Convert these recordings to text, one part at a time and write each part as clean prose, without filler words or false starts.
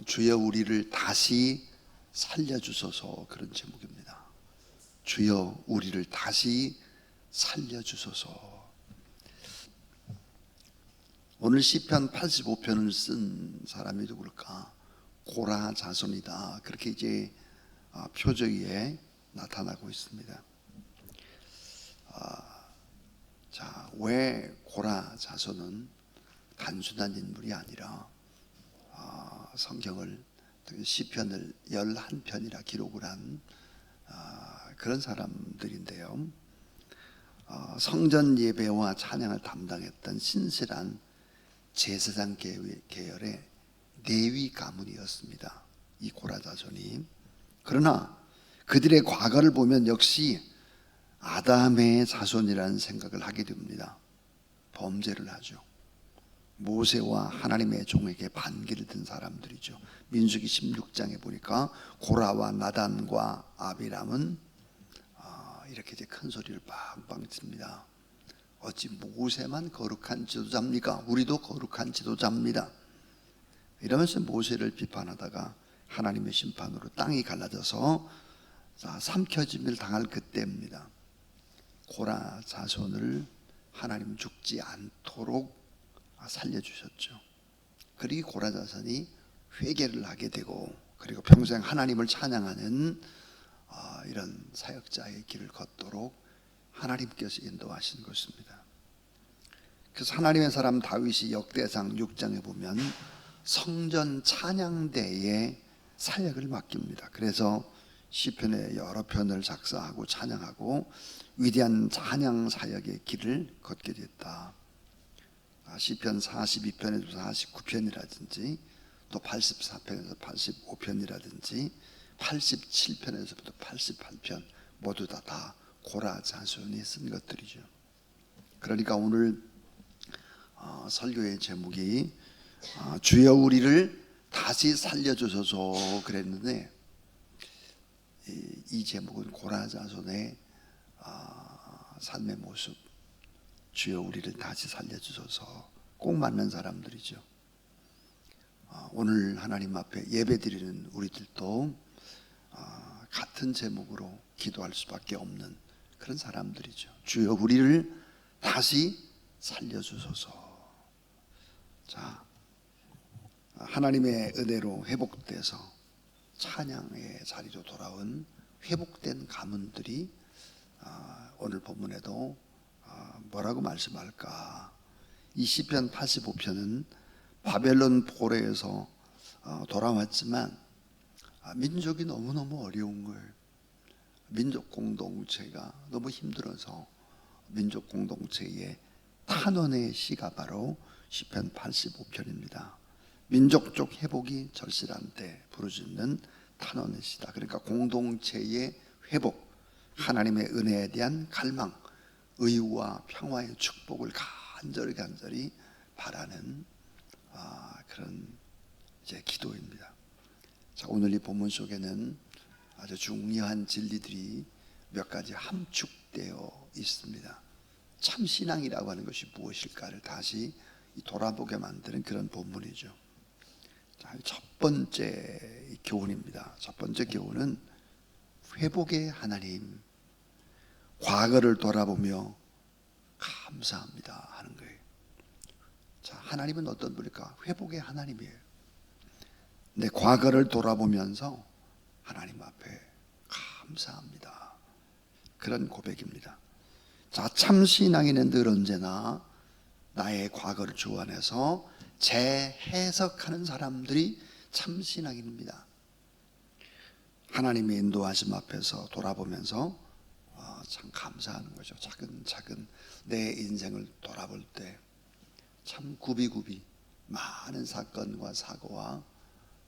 주여 우리를 다시 살려주소서, 그런 제목입니다. 주여 우리를 다시 살려주소서. 오늘 시편 85편을 쓴 사람이 누굴까? 고라 자손이다, 그렇게 이제 표적에 나타나고 있습니다. 자, 왜 고라 자손은 단순한 인물이 아니라 성경을, 시편을 11편이나 기록을 한 그런 사람들인데요. 성전 예배와 찬양을 담당했던 신실한 제사장 계열의 레위 가문이었습니다, 이 고라 자손이. 그러나 그들의 과거를 보면 역시 아담의 자손이라는 생각을 하게 됩니다. 범죄를 하죠. 모세와 하나님의 종에게 반기를 든 사람들이죠. 민수기 16장에 보니까 고라와 나단과 아비람은 이렇게 이제 큰 소리를 빵빵 칩니다. 어찌 모세만 거룩한 지도자입니까? 우리도 거룩한 지도자입니다. 이러면서 모세를 비판하다가 하나님의 심판으로 땅이 갈라져서 삼켜짐을 당할 그때입니다. 고라 자손을 하나님 죽지 않도록 살려주셨죠. 그리고 고라 자손이 회개를 하게 되고, 그리고 평생 하나님을 찬양하는 이런 사역자의 길을 걷도록 하나님께서 인도하신 것입니다. 그래서 하나님의 사람 다윗이 역대상 6장에 보면 성전 찬양대에 사역을 맡깁니다. 그래서 시편의 여러 편을 작사하고 찬양하고 위대한 찬양 사역의 길을 걷게 됐다. 시편 42편에서 49편이라든지 또 84편에서 85편이라든지 87편에서부터 88편 모두 다 고라 자손이 쓴 것들이죠. 그러니까 오늘 설교의 제목이 주여 우리를 다시 살려주소서 그랬는데, 이 제목은 고라 자손의 삶의 모습, 주여 우리를 다시 살려주소서, 꼭 맞는 사람들이죠. 오늘 하나님 앞에 예배드리는 우리들도 같은 제목으로 기도할 수밖에 없는 그런 사람들이죠. 주여 우리를 다시 살려주소서. 자, 하나님의 은혜로 회복돼서 찬양의 자리로 돌아온 회복된 가문들이 오늘 본문에도 뭐라고 말씀할까? 이 시편 85편은 바벨론 포로에서 돌아왔지만 민족이 너무너무 어려운 거예요. 민족 공동체가 너무 힘들어서 민족 공동체의 탄원의 시가 바로 시편 85편입니다. 민족적 회복이 절실한 때 부르짖는 탄원의 시다. 그러니까 공동체의 회복, 하나님의 은혜에 대한 갈망, 의와 평화의 축복을 간절히 바라는 그런 이제 기도입니다. 자, 오늘 이 본문 속에는 아주 중요한 진리들이 몇 가지 함축되어 있습니다. 참 신앙이라고 하는 것이 무엇일까를 다시 돌아보게 만드는 그런 본문이죠. 자, 첫 번째 교훈입니다. 첫 번째 교훈은 회복의 하나님, 과거를 돌아보며 감사합니다 하는 거예요. 자, 하나님은 어떤 분일까? 회복의 하나님이에요. 내 과거를 돌아보면서 하나님 앞에 감사합니다, 그런 고백입니다. 자, 참 신앙인은 늘 언제나 나의 과거를 주관해서 재해석하는 사람들이 참 신앙인입니다. 하나님의 인도하심 앞에서 돌아보면서 참 감사하는 거죠. 차근차근 내 인생을 돌아볼 때 참 굽이굽이 많은 사건과 사고와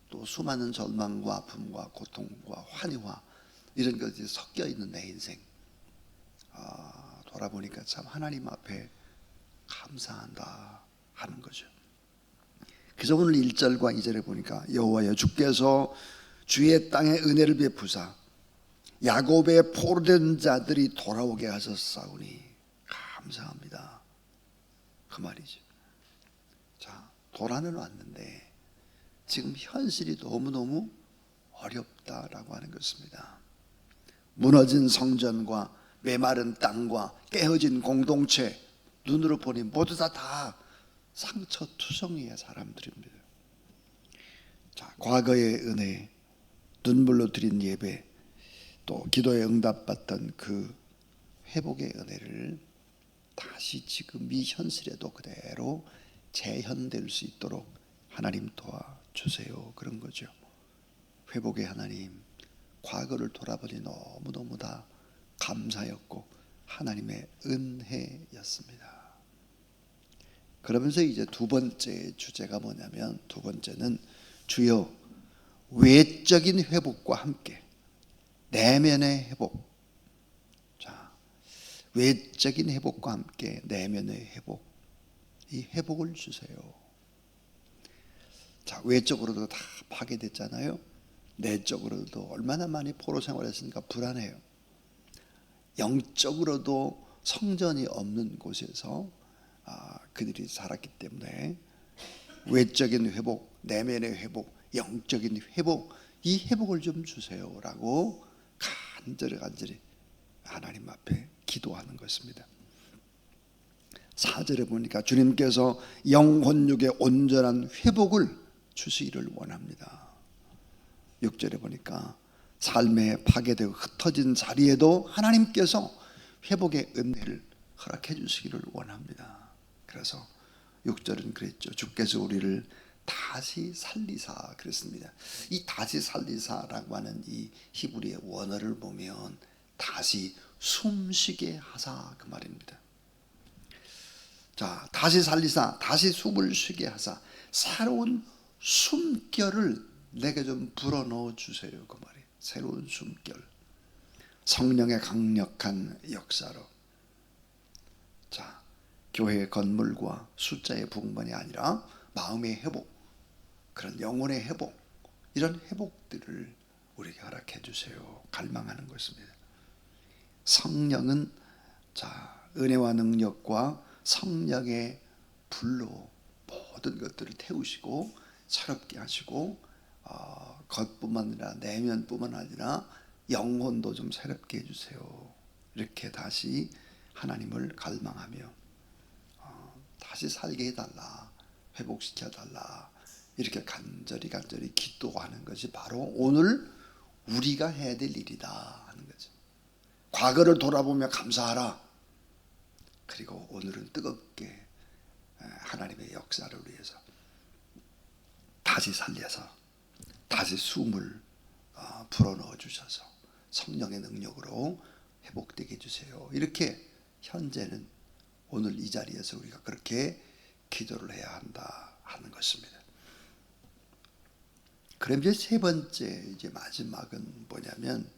또 수많은 절망과 아픔과 고통과 환희와 이런 것이 섞여 있는 내 인생 돌아보니까 참 하나님 앞에 감사한다 하는 거죠. 그래서 오늘 1절과 2절에 보니까 여호와여 주께서 주의 땅에 은혜를 베푸사 야곱의 포로된 자들이 돌아오게 하셨사오니 감사합니다, 그 말이죠. 자, 돌아는 왔는데 지금 현실이 너무너무 어렵다라고 하는 것입니다. 무너진 성전과 메마른 땅과 깨어진 공동체, 눈으로 보니 모두 다 상처투성이의 사람들입니다. 자, 과거의 은혜, 눈물로 드린 예배, 또 기도에 응답받던 그 회복의 은혜를 다시 지금 이 현실에도 그대로 재현될 수 있도록 하나님 도와주세요. 그런 거죠. 회복의 하나님, 과거를 돌아보니 너무너무 다 감사였고 하나님의 은혜였습니다. 그러면서 이제 두 번째 주제가 뭐냐면, 두 번째는 주여 외적인 회복과 함께 내면의 회복. 자, 외적인 회복과 함께 내면의 회복, 이 회복을 주세요. 자, 외적으로도 다 파괴됐잖아요. 내적으로도 얼마나 많이 포로 생활했으니까 불안해요. 영적으로도 성전이 없는 곳에서 그들이 살았기 때문에 외적인 회복, 내면의 회복, 영적인 회복, 이 회복을 좀 주세요라고 간절히 하나님 앞에 기도하는 것입니다. 4절에 보니까 주님께서 영혼육의 온전한 회복을 주시기를 원합니다. 6절에 보니까 삶에 파괴되고 흩어진 자리에도 하나님께서 회복의 은혜를 허락해 주시기를 원합니다. 그래서 6절은 그랬죠. 주께서 우리를 다시 살리사 그랬습니다. 이 다시 살리사라고 하는 이 히브리의 원어를 보면 다시 숨쉬게 하사 그 말입니다. 자, 다시 살리사, 다시 숨을 쉬게 하사, 새로운 숨결을 내게 좀 불어넣어 주세요. 그 말이에요. 새로운 숨결, 성령의 강력한 역사로. 자, 교회의 건물과 숫자의 부흥만이 아니라 마음의 회복, 그런 영혼의 회복, 이런 회복들을 우리에게 허락해 주세요. 갈망하는 것입니다. 성령은 자, 은혜와 능력과 성령의 불로 모든 것들을 태우시고 새롭게 하시고 겉뿐만 아니라 내면뿐만 아니라 영혼도 좀 새롭게 해주세요. 이렇게 다시 하나님을 갈망하며 다시 살게 해달라, 회복시켜달라, 이렇게 간절히 기도하는 것이 바로 오늘 우리가 해야 될 일이다 하는 거죠. 과거를 돌아보며 감사하라. 그리고 오늘은 뜨겁게 하나님의 역사를 위해서 다시 살려서 다시 숨을 불어넣어 주셔서 성령의 능력으로 회복되게 해주세요. 이렇게 현재는 오늘 이 자리에서 우리가 그렇게 기도를 해야 한다 하는 것입니다. 그럼 이제 세 번째, 이제 마지막은 뭐냐면,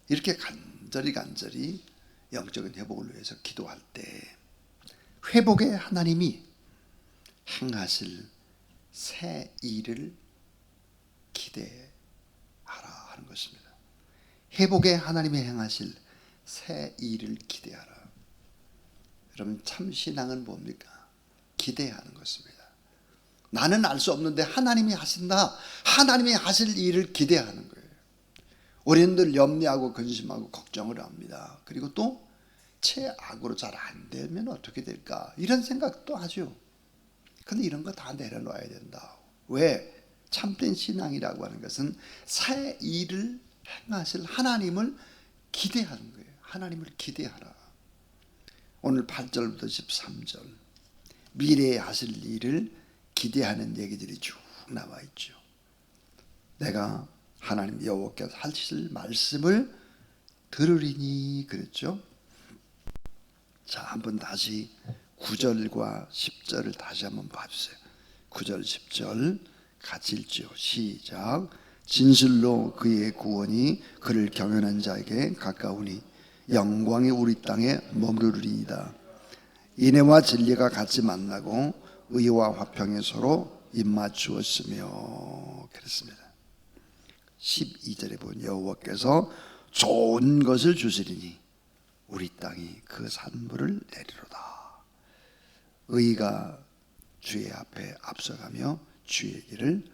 이렇게 간절히 영적인 회복을 위해서 기도할 때 회복의 하나님이 행하실 새 일을 기대하라 하는 것입니다. 회복의 하나님이 행하실 새 일을 기대하라. 여러분, 참 신앙은 뭡니까? 기대하는 것입니다. 나는 알 수 없는데 하나님이 하신다. 하나님이 하실 일을 기대하는 거예요. 우리는 늘 염려하고 근심하고 걱정을 합니다. 그리고 또 최악으로 잘 안 되면 어떻게 될까, 이런 생각도 하죠. 근데 이런 거 다 내려놔야 된다. 왜? 참된 신앙이라고 하는 것은 새 일을 행하실 하나님을 기대하는 거예요. 하나님을 기대하라. 오늘 8절부터 13절 미래에 하실 일을 기대하는 얘기들이 쭉 나와 있죠. 내가 하나님 여호와께서 하실 말씀을 들으리니 그랬죠. 자, 한번 다시 9절과 10절을 다시 한번 봐주세요. 9절 10절 같이 읽죠. 시작. 진실로 그의 구원이 그를 경외하는 자에게 가까우니 영광이 우리 땅에 머무르리이다. 인애와 진리가 같이 만나고 의와 화평이 서로 입맞추었으며 그랬습니다. 12절에 보면 여호와께서 좋은 것을 주시리니 우리 땅이 그 산물을 내리로다. 의가 주의 앞에 앞서가며 주의 길을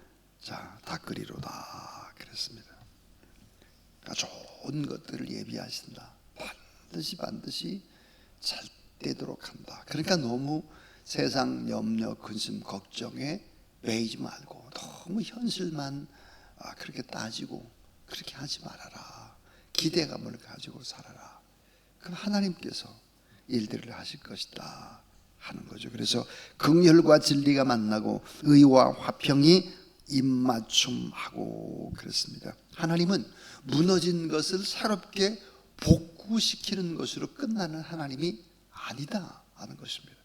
자, 닭거리로다 그랬습니다. 그러니까 좋은 것들을 예비하신다. 반드시 잘 되도록 한다. 그러니까 너무 세상 염려, 근심, 걱정에 매이지 말고 너무 현실만 그렇게 따지고 그렇게 하지 말아라. 기대감을 가지고 살아라. 그럼 하나님께서 일들을 하실 것이다 하는 거죠. 그래서 긍휼과 진리가 만나고 의와 화평이 입맞춤하고 그랬습니다. 하나님은 무너진 것을 새롭게 복구시키는 것으로 끝나는 하나님이 아니다 하는 것입니다.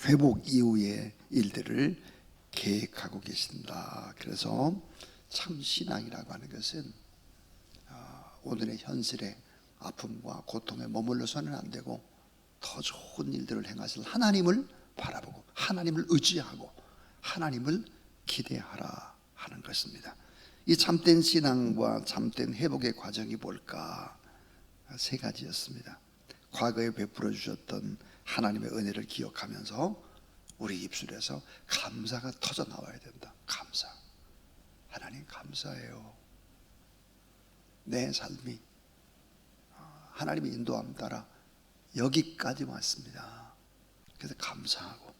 회복 이후의 일들을 계획하고 계신다. 그래서 참 신앙이라고 하는 것은 오늘의 현실의 아픔과 고통에 머물러서는 안 되고 더 좋은 일들을 행하실 하나님을 바라보고 하나님을 의지하고 하나님을 기대하라 하는 것입니다. 이 참된 신앙과 참된 회복의 과정이 뭘까? 세 가지였습니다. 과거에 베풀어 주셨던 하나님의 은혜를 기억하면서 우리 입술에서 감사가 터져 나와야 된다. 감사. 하나님 감사해요. 내 삶이 하나님의 인도함 따라 여기까지 왔습니다. 그래서 감사하고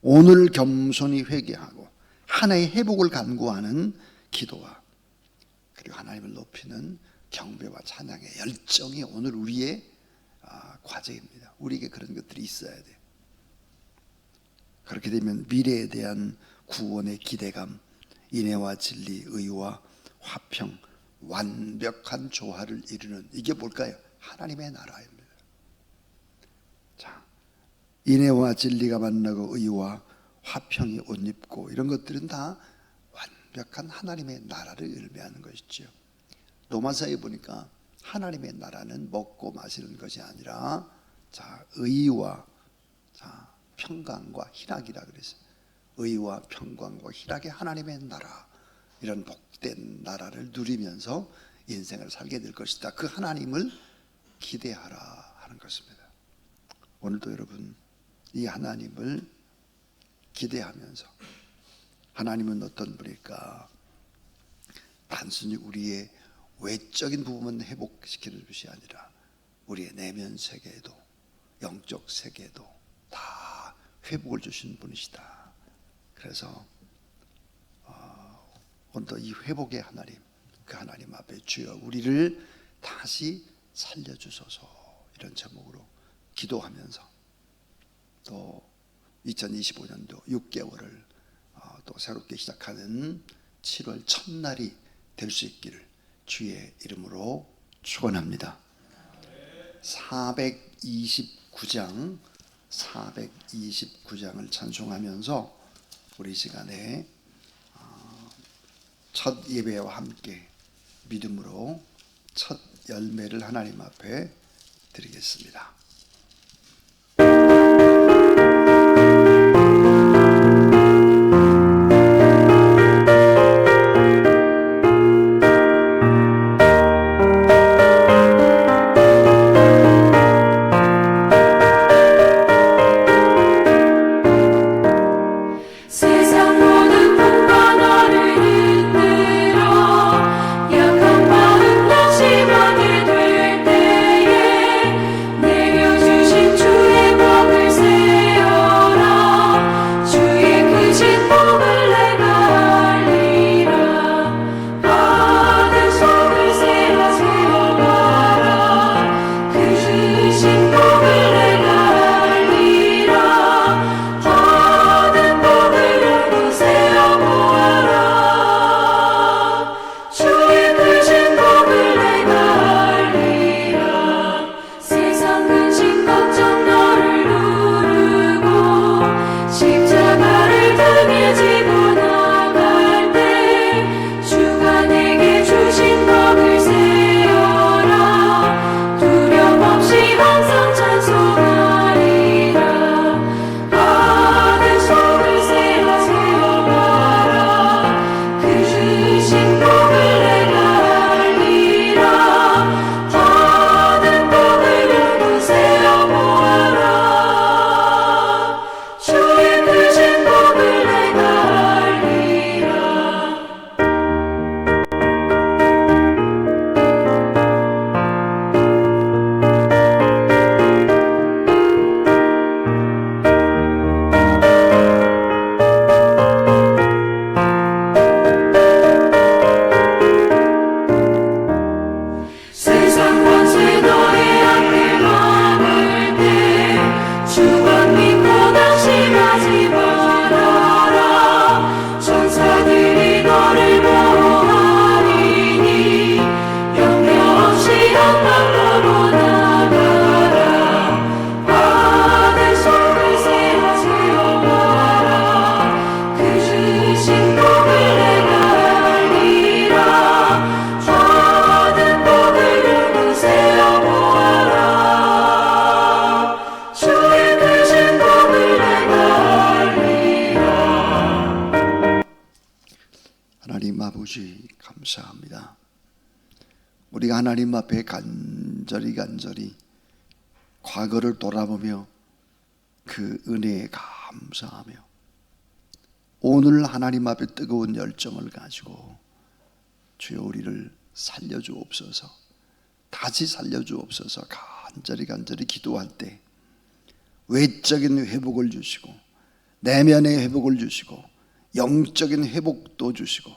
오늘 겸손히 회개하고 하나의 회복을 간구하는 기도와 그리고 하나님을 높이는 경배와 찬양의 열정이 오늘 우리의 과제입니다. 우리에게 그런 것들이 있어야 돼요. 그렇게 되면 미래에 대한 구원의 기대감, 인애와 진리, 의와 화평, 완벽한 조화를 이루는 이게 뭘까요? 하나님의 나라입니다. 자, 인애와 진리가 만나고 의와 화평이 옷 입고 이런 것들은 다 완벽한 하나님의 나라를 의미하는 것이죠. 로마서에 보니까 하나님의 나라는 먹고 마시는 것이 아니라 의와 평강과 희락이라 그랬어요. 의와 평강과 희락의 하나님의 나라, 이런 복된 나라를 누리면서 인생을 살게 될 것이다. 그 하나님을 기대하라 하는 것입니다. 오늘도 여러분 이 하나님을 기대하면서 하나님은 어떤 분일까? 단순히 우리의 외적인 부분만 회복시키는 것이 아니라 우리의 내면 세계에도 영적 세계에도 다 회복을 주신 분이시다. 그래서 오늘도 이 회복의 하나님, 그 하나님 앞에 주여 우리를 다시 살려주소서 이런 제목으로 기도하면서 또 2025년도 6개월을 또 새롭게 시작하는 7월 첫날이 될 수 있기를 주의 이름으로 축원합니다. 429장을 찬송하면서 우리 시간에 첫 예배와 함께 믿음으로 첫 열매를 하나님 앞에 드리겠습니다. 약한 마음 낙심하게 될 때에 주신 복을 내가 알리라. 주는 복을 누구세요 보아라. 주의 크신 복을 내가 알리라. 하나님 아버지 감사합니다. 우리가 하나님 앞에 간절히 과거를 돌아보며 그 은혜에 감사하며 오늘 하나님 앞에 뜨거운 열정을 가지고 주여 우리를 살려주옵소서, 다시 살려주옵소서 간절히 기도할 때 외적인 회복을 주시고 내면의 회복을 주시고 영적인 회복도 주시고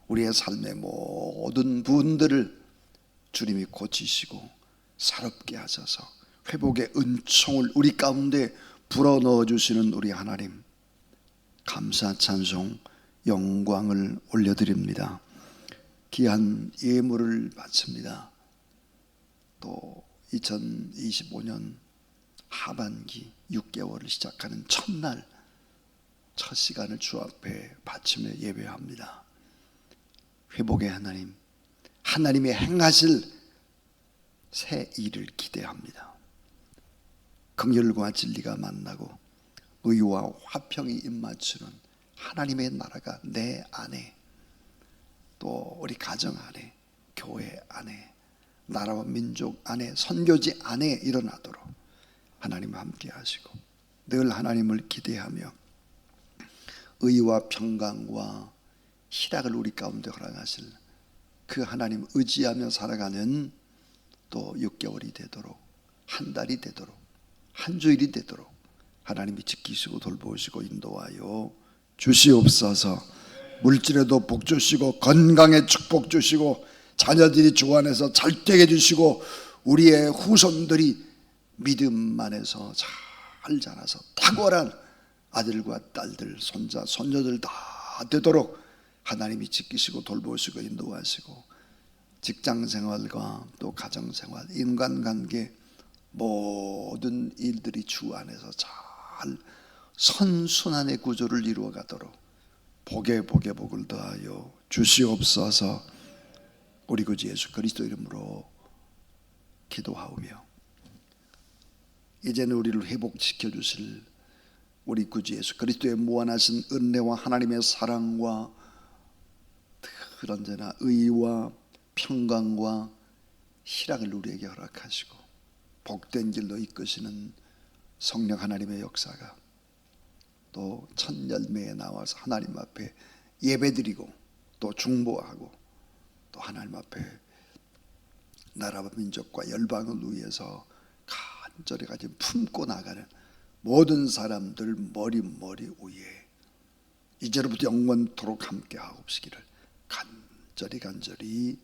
우리의 삶의 모든 부분들을 주님이 고치시고 새롭게 하셔서 회복의 은총을 우리 가운데 불어넣어 주시는 우리 하나님, 감사 찬송 영광을 올려드립니다. 귀한 예물을 바칩니다. 또 2025년 하반기 6개월을 시작하는 첫날 첫 시간을 주 앞에 바치며 예배합니다. 회복의 하나님, 하나님의 행하실 새 일을 기대합니다. 긍휼과 진리가 만나고 의와 화평이 입맞추는 하나님의 나라가 내 안에, 또 우리 가정 안에, 교회 안에, 나라와 민족 안에, 선교지 안에 일어나도록 하나님과 함께 하시고 늘 하나님을 기대하며 의와 평강과 희락을 우리 가운데 허락하실 그 하나님 의지하며 살아가는 또 6개월이 되도록, 한 달이 되도록, 한 주일이 되도록 하나님이 지키시고 돌보시고 인도하여 주시옵소서. 물질에도 복 주시고 건강에 축복 주시고 자녀들이 주 안에서 잘 되게 해주시고 우리의 후손들이 믿음 안에서 잘 자라서 탁월한 아들과 딸들, 손자, 손녀들 다 되도록 하나님이 지키시고 돌보시고 인도하시고 직장생활과 또 가정생활, 인간관계 모든 일들이 주 안에서 잘 선순환의 구조를 이루어가도록 복에 복을 더하여 주시옵소서. 우리 구주 예수 그리스도 이름으로 기도하오며 이제는 우리를 회복시켜 주실 우리 구주 예수 그리스도의 무한하신 은혜와 하나님의 사랑과 늘 언제나 의와 평강과 희락을 우리에게 허락하시고 복된 길로 이끄시는 성령 하나님의 역사가 또 첫 열매에 나와서 하나님 앞에 예배드리고 또 중보하고 또 하나님 앞에 나라와 민족과 열방을 위해서 간절히 가진 품고 나가는 모든 사람들 머리 위에 이제로부터 영원토록 함께 하옵시기를 간절히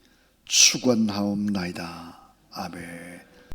축원하옵나이다. 아멘.